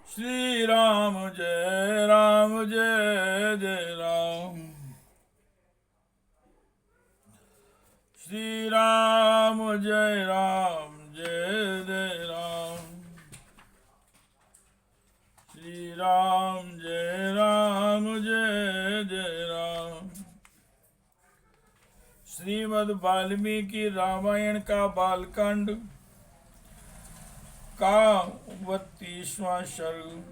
श्री राम जय राम जय जय राम। श्री राम जय राम जय जय राम। श्री राम जय राम जय जय राम। श्रीमद् वाल्मीकि रामायण का बालकांड का 32वां सर्ग।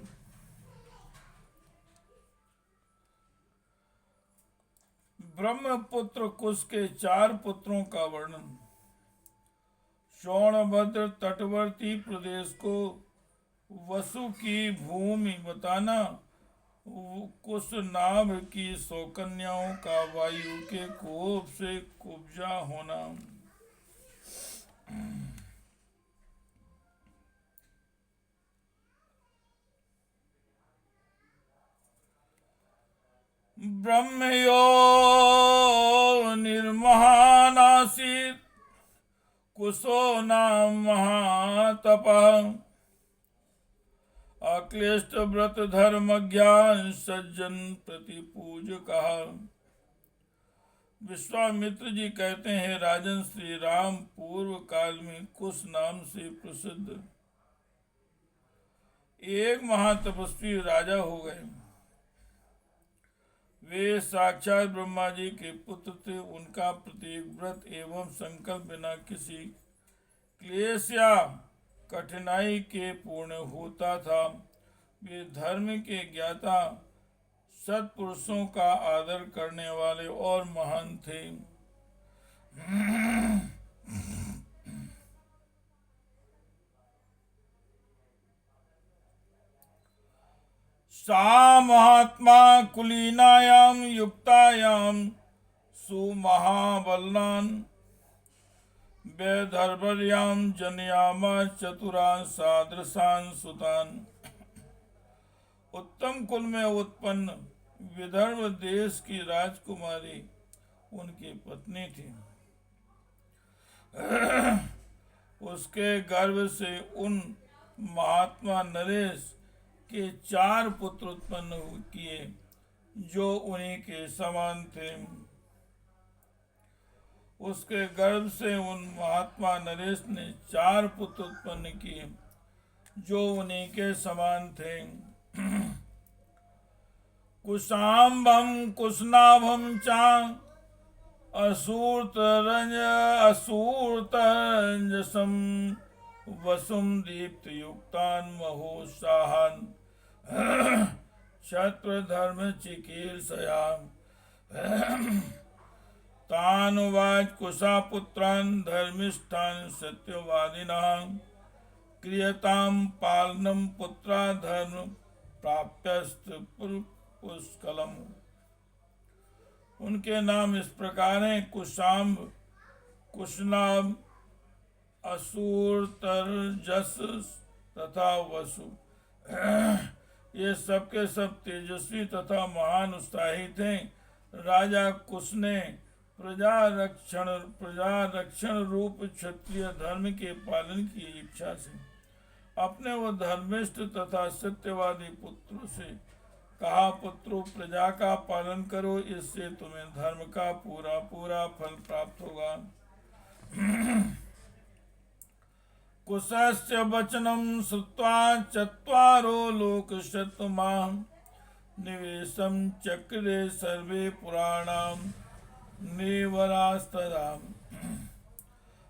ब्रह्मपुत्र कुश के 4 पुत्रों का वर्णन। सोनभद्र तटवर्ती प्रदेश को वसु की भूमि बताना। कुश नाभ की 100 कन्याओं का वायु के कोप से कुब्जा होना। ब्रह्मयो निर्महानासीत् कुशो नाम महातपः। अक्लिष्ट व्रत धर्म ज्ञान सज्जन प्रति पूजकः। विश्वामित्र जी कहते हैं, राजन श्री राम पूर्व काल में कुश नाम से प्रसिद्ध एक महातपस्वी राजा हो गए। वे साक्षात ब्रह्मा जी के पुत्र थे। उनका प्रत्येक व्रत एवं संकल्प बिना किसी क्लेश या कठिनाई के पूर्ण होता था। वे धर्म के ज्ञाता, सत्पुरुषों का आदर करने वाले और महान थे। सा महात्मा कुलीनायाम युक्तायाम सुमहाबलान वैदर्भर्याम जनयामा चतुरान सादृशान सुतान। उत्तम कुल में उत्पन्न विदर्भ देश की राजकुमारी उनकी पत्नी थी। उसके गर्भ से उन महात्मा नरेश के 4 पुत्र उत्पन्न किए जो उन्हीं के समान थे। उसके गर्भ से उन महात्मा नरेश ने 4 पुत्र उत्पन्न किए जो उन्हीं के समान थे। कुशाम्बम कुशनाभम चा असूर्तरंजसम वसुम दीप्त युक्तान महोत्साहान क्षत्र धर्म चिकीर्षयाम। तानुवाच कुशापुत्रान् धर्मिष्ठान् सत्यवादिनां क्रियतां पालनं पुत्रा धर्म प्राप्यस्त पुष्कलम। उनके नाम इस प्रकार हैं, कुशाम्ब, कुशनाभ, असुरतरजस तथा वसु। ये सबके सब तेजस्वी तथा महान उत्साही थे। राजा कुश ने प्रजा रक्षण रूप क्षत्रिय धर्म के पालन की इच्छा से अपने वो धर्मिष्ठ तथा सत्यवादी पुत्रों से कहा, पुत्रों प्रजा का पालन करो, इससे तुम्हें धर्म का पूरा पूरा फल प्राप्त होगा। कुशस्य वचनम श्रुत्वा चत्वारो लोक शतमाह निवेशम चक्रे सर्वे पुराणाम नेवरास्तदा।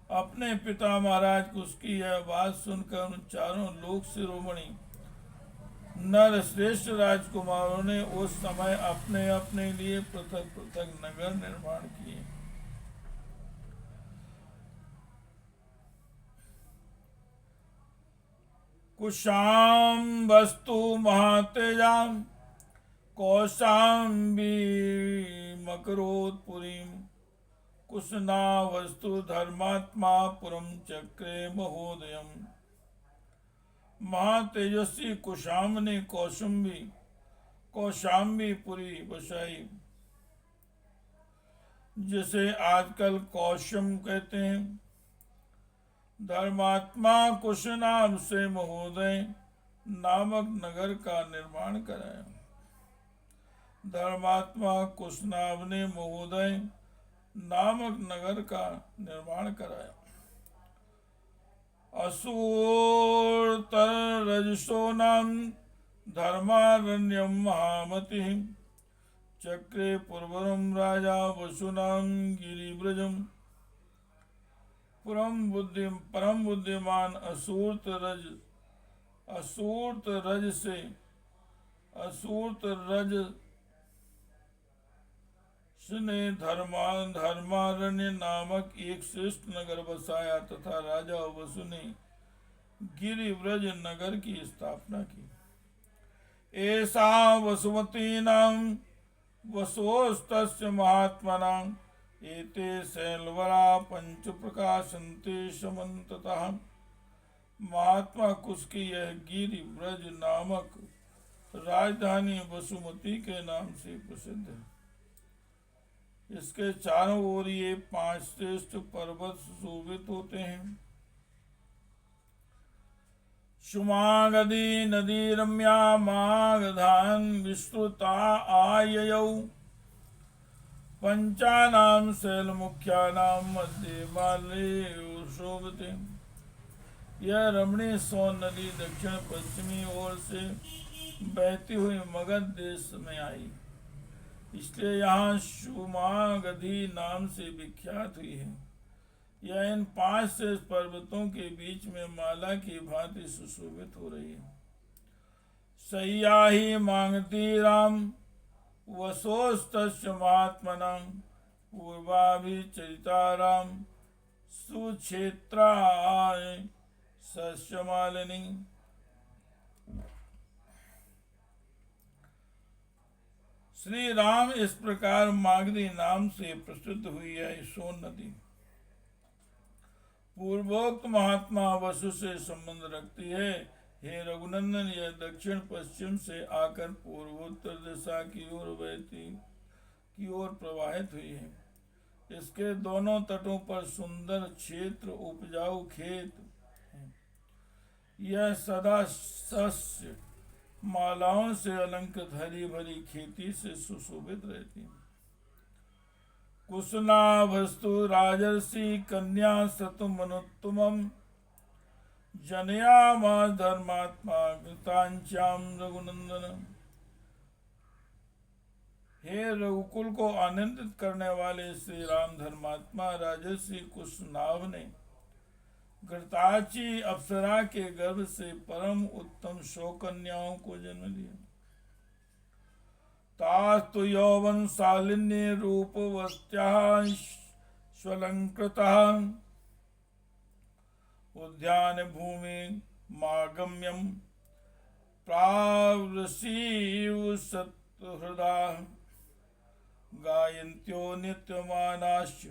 अपने पिता महाराज कुश की यह बात सुनकर उन 4 लोक शिरोमणि नर श्रेष्ठ राजकुमारों ने उस समय अपने अपने लिए पृथक पृथक नगर निर्माण किए। कुशाम वस्तु महातेजाम कौशाम्बी मकरोत्पुरीम कुशना वस्तु धर्मात्मा पुरम चक्रे महोदयम। महातेजस्वी कुशाम ने कौशाम्बी पुरी बसाई, जिसे आजकल कौशम कहते हैं। धर्मात्मा कुश नाम से महोदय नामक नगर का निर्माण कराया। धर्मात्मा कुशनाभ ने महोदय नामक नगर का निर्माण कराया। असुरतर रजसो नाम धर्मारण्यम महामति चक्रे पूर्वरम राजा वसुनाम गिरिव्रजम परम बुद्धिमान असुरत रज ने धर्मारण्य नामक एक श्रेष्ठ नगर बसाया तथा राजा वसु ने गिरिव्रज नगर की स्थापना की। ऐसा वसुमती नाम वसोस्तस्य महात्मनां एते शैलवरा पंच प्रकाशन्ते समन्ततः। महात्मा कुश की यह गिरिव्रज नामक राजधानी वसुमती के नाम से प्रसिद्ध है। इसके चारों ओर ये 5 श्रेष्ठ पर्वत सुशोभित होते हैं। शुमागदी नदी रम्या मागधान विस्तृता आययौ पंचानाम शैल मुख्यानाम मध्य माले शोभते। यह रमणीय सोन नदी दक्षिण पश्चिमी ओर से बहती हुई मगध देश में आई, इसलिए यहाँ शुमागधी नाम से विख्यात हुई है। यह इन 5 श्रेष्ठ पर्वतों के बीच में माला की भांति सुशोभित हो रही है। सैया ही मांगती राम वसोस्तस्य महात्मनां पूर्वाभिचरिता राम सुक्षेत्राय सस्यमालिनी। श्री राम इस प्रकार मागधी नाम से प्रसिद्ध हुई है। सोन नदी पूर्वोक्त महात्मा वसु से संबंध रखती है। हे रघुनंदन, यह दक्षिण पश्चिम से आकर पूर्वोत्तर दिशा की ओर प्रवाहित हुई है। इसके दोनों तटों पर सुंदर क्षेत्र उपजाऊ खेत हैं। यह सदा सस्य मालाओं से अलंकृत हरी भरी खेती से सुशोभित रहती है। कुशनाभस्तु राजर्षि कन्या सतुमनुत्तमम् जनयामास धर्मात्मा कृतांच्याम रघुनंदन। हे रघुकुल को आनंदित करने वाले श्री राम धर्मात्मा राजर्षि कुशनाभ ने घृताची अप्सरा के गर्भ से परम उत्तम 100 कन्याओं को जन्म दिया। तास्तु यौवन शालिन्य रूपवत्याः स्वलंकृतः उद्यान भूमि मागम्यम प्रावृषीव सत्हृदा गायन्त्यो नित्यमानाश्च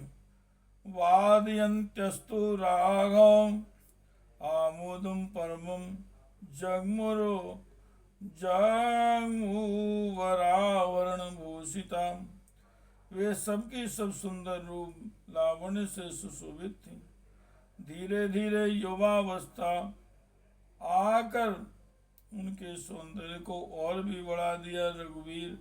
वादयन्त्यस्तु राघवम् आमोदं परमं जगमुरो जगमुवरावरण भूषिता। वे सबकी सब सुंदर रूप लावण्य से सुशोभित थी। धीरे धीरे युवावस्था आकर उनके सौंदर्य को और भी बढ़ा दिया। रघुवीर,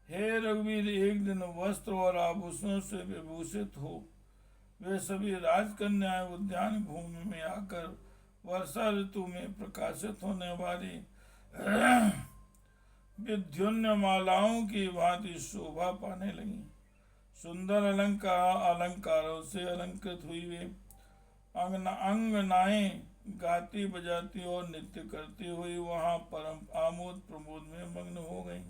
हे रघुवीर, एक दिन वस्त्र और आभूषणों से विभूषित हो वे सभी राजकन्याएं उद्यान भूमि में आकर वर्षा ऋतु में प्रकाशित होने वाली विद्युन्य मालाओं की भांति शोभा पाने लगी। सुंदर अलंकारों से अलंकृत हुई वे अंगनाएं गाती बजाती और नृत्य करती हुई वहां परम आमोद प्रमोद में मग्न हो गईं।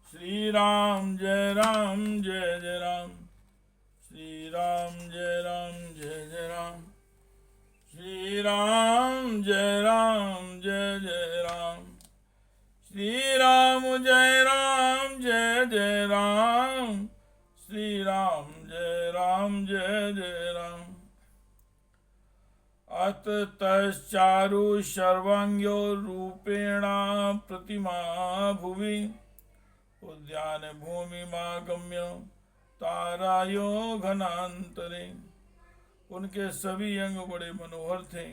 श्री राम जय राम जय जय राम, श्री राम जय राम जय जय राम, श्री राम जय राम जय जय राम, श्री राम जय राम जय जय राम, श्री राम जय राम जय जय राम। अत तश्चारु सर्वांग्यो रूपेणा प्रतिमा भुवि उद्यान भूमि मागम्य तारायो घनांतरे। उनके सभी अंग बड़े मनोहर थे।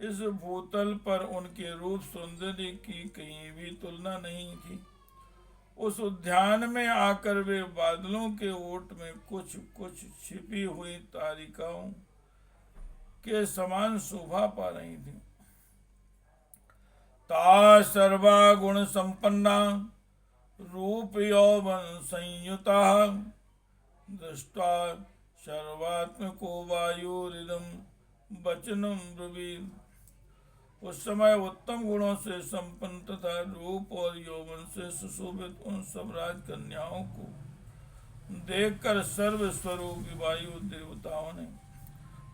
इस भूतल पर उनके रूप सौंदर्य की कहीं भी तुलना नहीं थी। उस उद्यान में आकर वे बादलों के ओट में कुछ कुछ छिपी हुई तारिकाओं के समान शोभा पा रही थी। ता सर्वा गुण संपन्ना रूप यौवन संयुता दृष्टा सर्वात्मको वायुरिदम वचनम ब्रवीत। उस समय उत्तम गुणों से संपन्न तथा रूप और यौवन से सुशोभित उन सब राजकन्याओं को देखकर सर्व स्वरूपी वायु देवताओं ने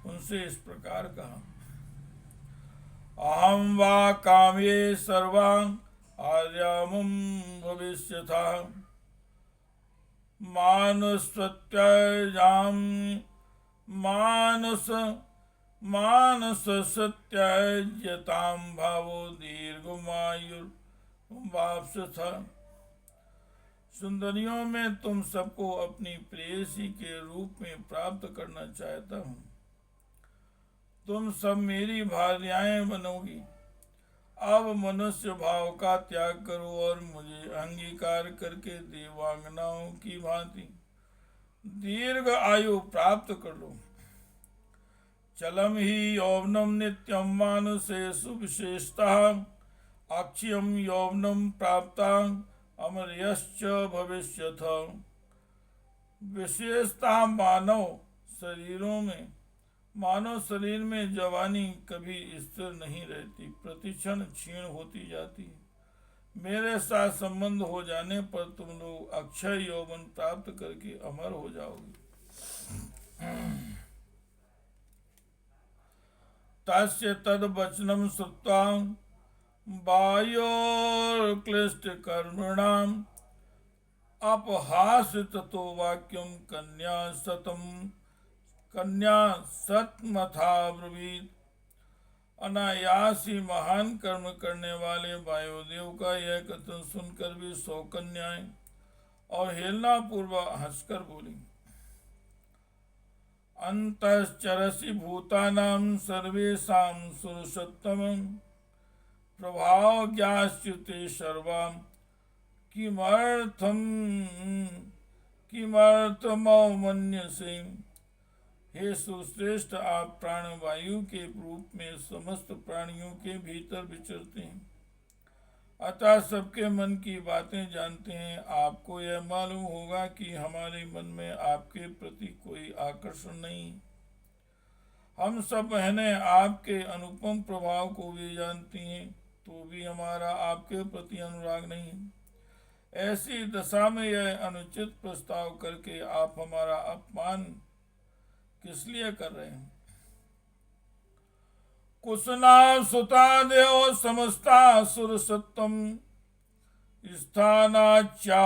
उनसे इस प्रकार कहा, अहम वा काम्ये सर्वा आर्यामुम भविष्यथा मानस सत्यायताम भावो दीर्घमायुर्वाप्स्यथा। सुंदरियों में तुम सबको अपनी प्रेयसी के रूप में प्राप्त करना चाहता हूँ। तुम सब मेरी भार्याएं बनोगी। अब मनुष्य भाव का त्याग करो और मुझे अंगीकार करके देवांगनाओं की भांति दीर्घ आयु प्राप्त कर लो। चलम ही यौवनम नित्यम मानुषेषु विशेषतः अक्षयम यौवनम प्राप्ता अमर्यश्च भविष्यथ। विशेषतः मानव शरीर में जवानी कभी स्थिर नहीं रहती, प्रतिक्षण क्षीण होती जाती है। मेरे साथ संबंध हो जाने पर तुम लोग अक्षय यौवन प्राप्त करके अमर हो जाओगे। तस्य तद वचनम श्रुत्वा वायोर्क्लिष्ट कर्मणाम अपहासितो वाक्यम कन्या सतमथा ब्रवीत। अनायास ही महान कर्म करने वाले वायुदेव का यह कथन सुनकर भी 100 कन्याएं और हेलना पूर्वक हंसकर बोली, अंतश्चरसि भूतानां सर्वेषां सुरसत्तम प्रभावज्ञास्युते सर्वा किमर्थमवमन्यसे। हे सुश्रेष्ठ, आप प्राणवायु के रूप में समस्त प्राणियों के भीतर विचरते हैं, अतः सबके मन की बातें जानते हैं। आपको यह मालूम होगा कि हमारे मन में आपके प्रति कोई आकर्षण नहीं। हम सब बहनें आपके अनुपम प्रभाव को भी जानती हैं, तो भी हमारा आपके प्रति अनुराग नहीं। ऐसी दशा में यह अनुचित प्रस्ताव करके आप हमारा अपमान किस लिए कर रहे हैं? कुसना सुता देव समस्ता सुर सत्तम स्थानाच्चा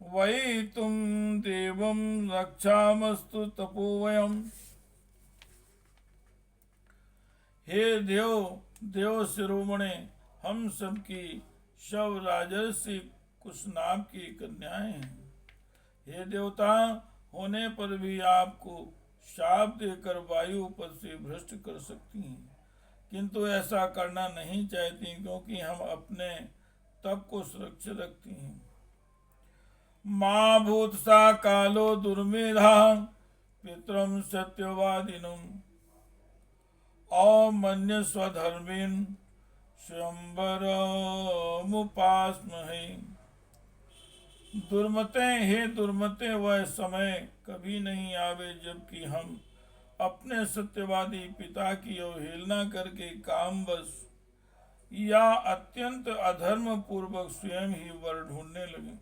वही तुम देवम रक्षामस्तु तपोवयम। हे देव शिरोमणे, हम सबकी शव राजर्षि कुशनाभ की कन्याएं हैं। हे देवता होने पर भी आपको शाप देकर वायु पद से भ्रष्ट कर सकती हैं, किंतु ऐसा करना नहीं चाहती, क्योंकि हम अपने तप को सुरक्षित रखती हैं। माँ भूतसा कालो दुर्मेधा पितरम सत्यवादिनम अमन्य स्वधर्मीन स्वयंवरमुपास्महे। दुर्मते, हे दुर्मते, वह समय कभी नहीं आवे जबकि हम अपने सत्यवादी पिता की अवहेलना करके कामवश या अत्यंत अधर्म पूर्वक स्वयं ही वर ढूंढने लगे।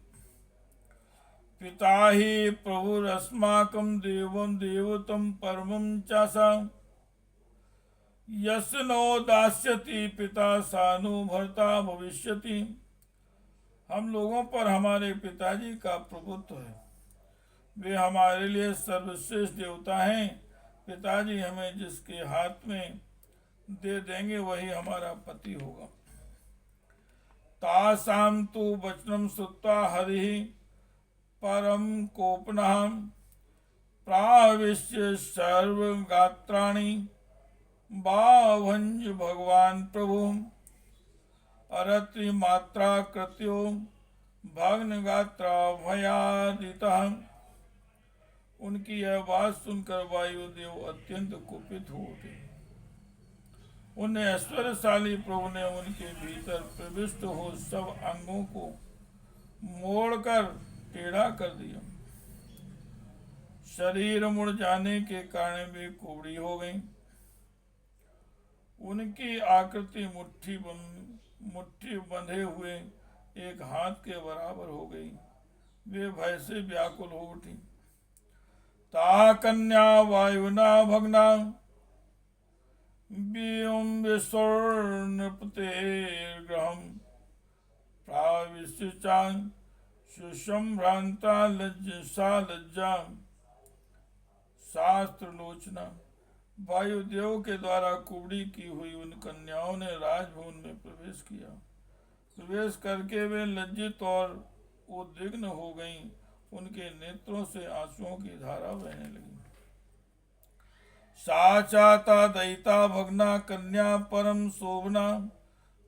पिता ही प्रभुरस्माकं देवं देवतम परमं चासा यस्य नो दास्यति पिता सानु भर्ता भविष्यति। हम लोगों पर हमारे पिताजी का प्रभुत्व है, वे हमारे लिए सर्वश्रेष्ठ देवता हैं। पिताजी हमें जिसके हाथ में दे देंगे वही हमारा पति होगा। तासाम तु वचनम श्रुत्वा हरि परम कोपनः प्राविश्य सर्वगात्राणि बाभंज भगवान प्रभु अरत्रि मात्रा कृत्यो भग्न गात्रा भयादितः। उनकी यह बात सुनकर वायुदेव अत्यंत कुपित हो उठे। उन ऐश्वर्यशाली प्रभु ने उनके भीतर प्रविष्ट हो सब अंगों को मोड़कर टेढ़ा कर दिया। शरीर मुड़ जाने के कारण वे कुबड़ी हो गईं। उनकी आकृति मुट्ठी बंधे हुए एक हाथ के बराबर हो गई। वे भय से व्याकुल हो उठी। ता कन्या वायुना भग्ना विस्वर्णपते ग्रहम प्राविश्य सुसंभ्रांता लज्जा शास्त्र लोचना। वायुदेव के द्वारा कुबड़ी की हुई उन कन्याओं ने राजभवन में प्रवेश किया। प्रवेश करके वे लज्जित और उद्विग्न हो गईं। उनके नेत्रों से आंसुओं की धारा बहने लगी। सा चाता दयिता भग्ना कन्या परम शोभना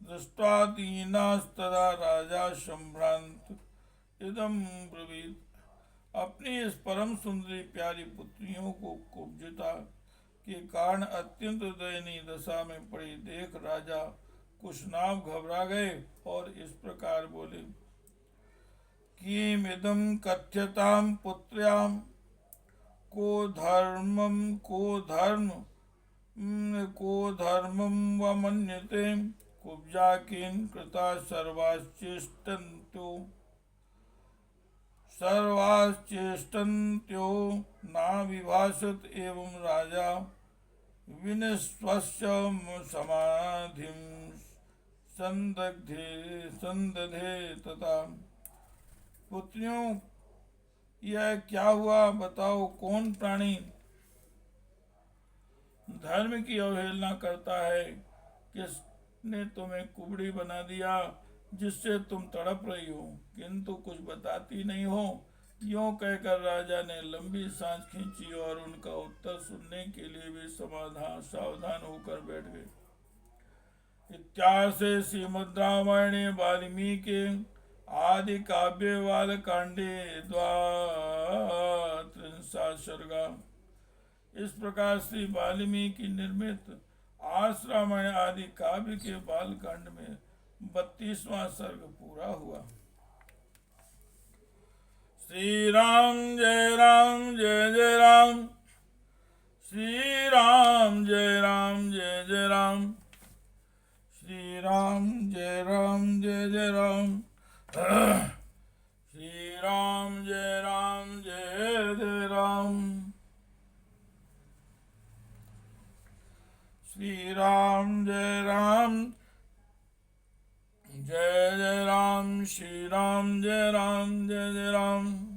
दृष्ट्वा दीनास्तदा राजा संभ्रांत इदम ब्रवीत। अपनी इस परम सुंदरी प्यारी पुत्रियों को कुब्जता के कारण अत्यंत दयनीय दशा में पड़ी देख राजा कुशनाभ घबरा गए और इस प्रकार बोले किमिदं कथ्यतां पुत्र्यां को धर्मं व मन्यते कुब्जा किं कृता सर्वाश्चेष्टन्त्यो नाभिभाषत एवं राजा विनिश्वस्य समाधिं संदधे तथा। पुत्रियों, यह क्या हुआ? बताओ, कौन प्राणी धर्म की अवहेलना करता है? किसने तुम्हें कुबड़ी बना दिया जिससे तुम तड़प रही हो, किंतु कुछ बताती नहीं हो? यूं कहकर राजा ने लंबी सांस खींची और उनका उत्तर सुनने के लिए वे सावधान होकर बैठ गए। इत्यार्षे श्रीमद् रामायणे वाल्मीकि आदि काव्ये बालकांडे द्वात्रिंशः सर्गा। इस प्रकार श्री वाल्मीकि निर्मित आर्ष रामायण आदि काव्य के बालकांड में 32वां सर्ग पूरा हुआ। श्री राम जय जय राम। श्री राम जय जय राम। श्री राम जय जय राम। श्री राम जय जय राम। श्री राम जय जय राम। श्री राम जय जय राम।